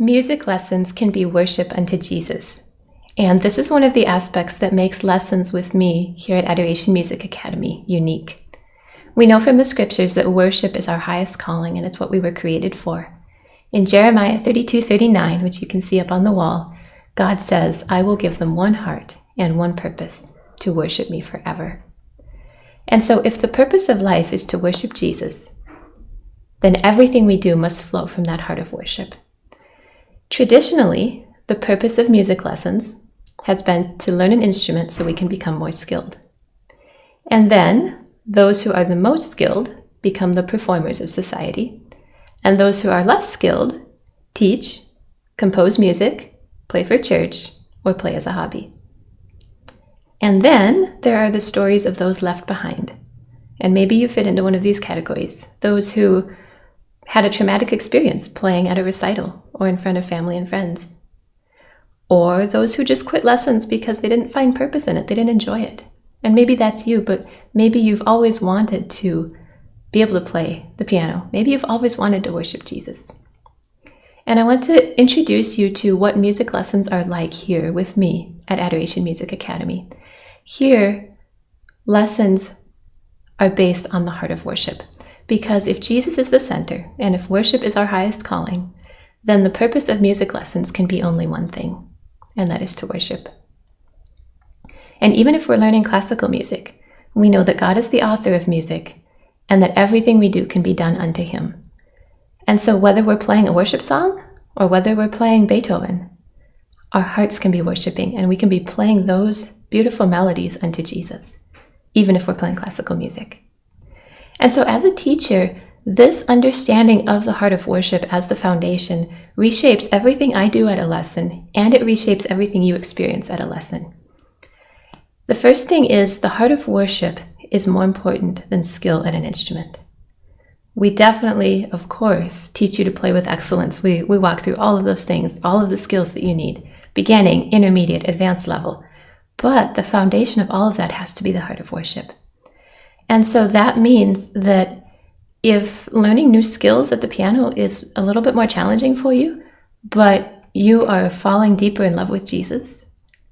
Music lessons can be worship unto Jesus. And this is one of the aspects that makes lessons with me here at Adoration Music Academy unique. We know from the scriptures that worship is our highest calling, and it's what we were created for. In Jeremiah 32:39, which you can see up on the wall, God says, "I will give them one heart and one purpose, to worship me forever." And so if the purpose of life is to worship Jesus, then everything we do must flow from that heart of worship. Traditionally, the purpose of music lessons has been to learn an instrument so we can become more skilled. And then those who are the most skilled become the performers of society, and those who are less skilled teach, compose music, play for church, or play as a hobby. And then there are the stories of those left behind. And maybe you fit into one of these categories, those who had a traumatic experience playing at a recital or in front of family and friends. Or those who just quit lessons because they didn't find purpose in it, they didn't enjoy it. And maybe that's you, but maybe you've always wanted to be able to play the piano. Maybe you've always wanted to worship Jesus. And I want to introduce you to what music lessons are like here with me at Adoration Music Academy. Here, lessons are based on the heart of worship. Because if Jesus is the center, and if worship is our highest calling, then the purpose of music lessons can be only one thing, and that is to worship. And even if we're learning classical music, we know that God is the author of music, and that everything we do can be done unto Him. And so whether we're playing a worship song, or whether we're playing Beethoven, our hearts can be worshiping, and we can be playing those beautiful melodies unto Jesus, even if we're playing classical music. And so as a teacher, this understanding of the heart of worship as the foundation reshapes everything I do at a lesson, and it reshapes everything you experience at a lesson. The first thing is the heart of worship is more important than skill at an instrument. We definitely, of course, teach you to play with excellence. We walk through all of those things, all of the skills that you need, beginning, intermediate, advanced level. But the foundation of all of that has to be the heart of worship. And so that means that if learning new skills at the piano is a little bit more challenging for you, but you are falling deeper in love with Jesus,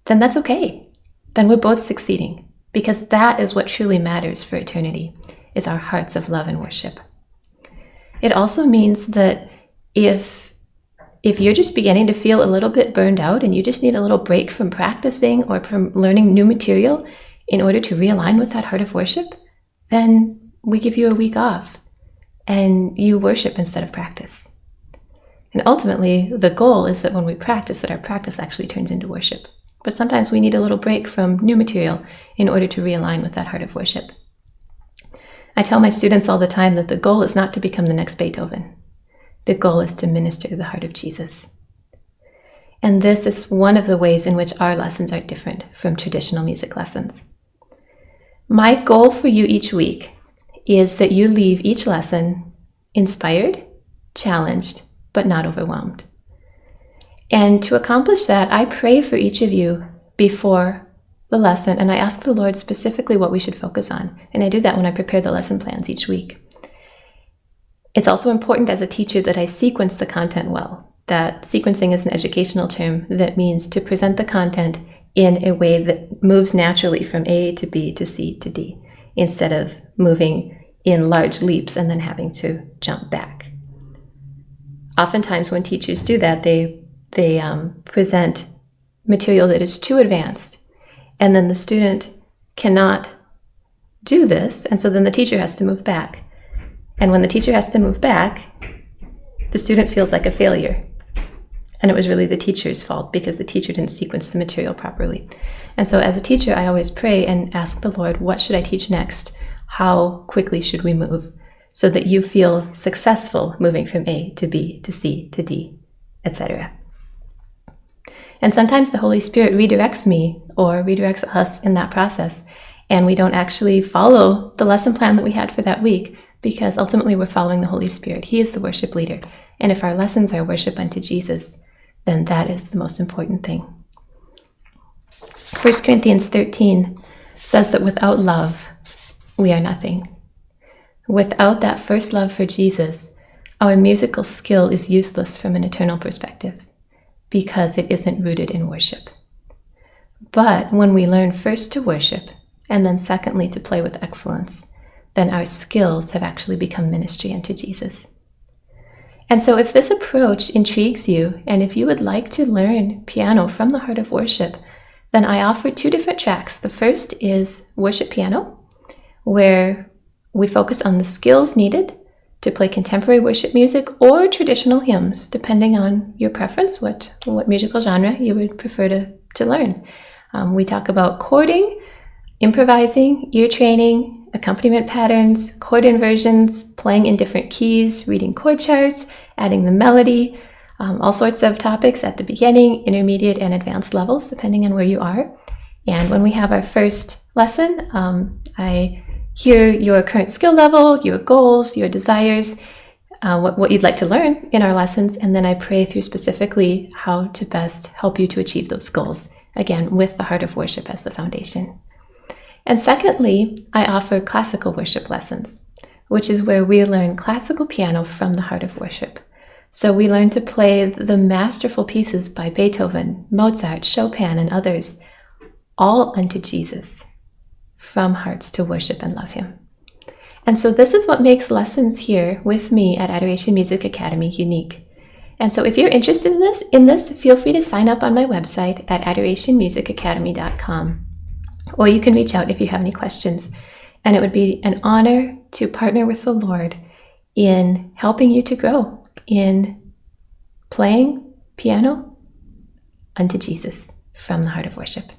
then that's okay. Then we're both succeeding, because that is what truly matters for eternity, is our hearts of love and worship. It also means that if you're just beginning to feel a little bit burned out and you just need a little break from practicing or from learning new material in order to realign with that heart of worship, then we give you a week off and you worship instead of practice. And ultimately, the goal is that when we practice, that our practice actually turns into worship. But sometimes we need a little break from new material in order to realign with that heart of worship. I tell my students all the time that the goal is not to become the next Beethoven. The goal is to minister to the heart of Jesus. And this is one of the ways in which our lessons are different from traditional music lessons. My goal for you each week is that you leave each lesson inspired, challenged, but not overwhelmed. And to accomplish that, I pray for each of you before the lesson, and I ask the Lord specifically what we should focus on. And I do that when I prepare the lesson plans each week. It's also important as a teacher that I sequence the content well. That sequencing is an educational term that means to present the content in a way that moves naturally from A to B to C to D, instead of moving in large leaps and then having to jump back. Oftentimes when teachers do that, they present material that is too advanced, and then the student cannot do this, and so then the teacher has to move back. And when the teacher has to move back, the student feels like a failure. And it was really the teacher's fault because the teacher didn't sequence the material properly. And so as a teacher, I always pray and ask the Lord, what should I teach next? How quickly should we move so that you feel successful moving from A to B to C to D, etc. And sometimes the Holy Spirit redirects me or redirects us in that process, and we don't actually follow the lesson plan that we had for that week, because ultimately we're following the Holy Spirit. He is the worship leader. And if our lessons are worship unto Jesus, then that is the most important thing. 1 Corinthians 13 says that without love, we are nothing. Without that first love for Jesus, our musical skill is useless from an eternal perspective because it isn't rooted in worship. But when we learn first to worship, and then secondly to play with excellence, then our skills have actually become ministry unto Jesus. And so if this approach intrigues you, and if you would like to learn piano from the heart of worship, then I offer 2 different tracks. The first is worship piano, where we focus on the skills needed to play contemporary worship music or traditional hymns, depending on your preference, what musical genre you would prefer to learn. We talk about chording, improvising, ear training, accompaniment patterns, chord inversions, playing in different keys, reading chord charts, adding the melody, all sorts of topics at the beginning, intermediate, and advanced levels, depending on where you are. And when we have our first lesson, I hear your current skill level, your goals, your desires, what you'd like to learn in our lessons, and then I pray through specifically how to best help you to achieve those goals, again, with the heart of worship as the foundation. And secondly, I offer classical worship lessons, which is where we learn classical piano from the heart of worship. So we learn to play the masterful pieces by Beethoven, Mozart, Chopin, and others, all unto Jesus, from hearts to worship and love him. And so this is what makes lessons here with me at Adoration Music Academy unique. And so if you're interested in this, feel free to sign up on my website at adorationmusicacademy.com. Or you can reach out if you have any questions. And it would be an honor to partner with the Lord in helping you to grow in playing piano unto Jesus from the heart of worship.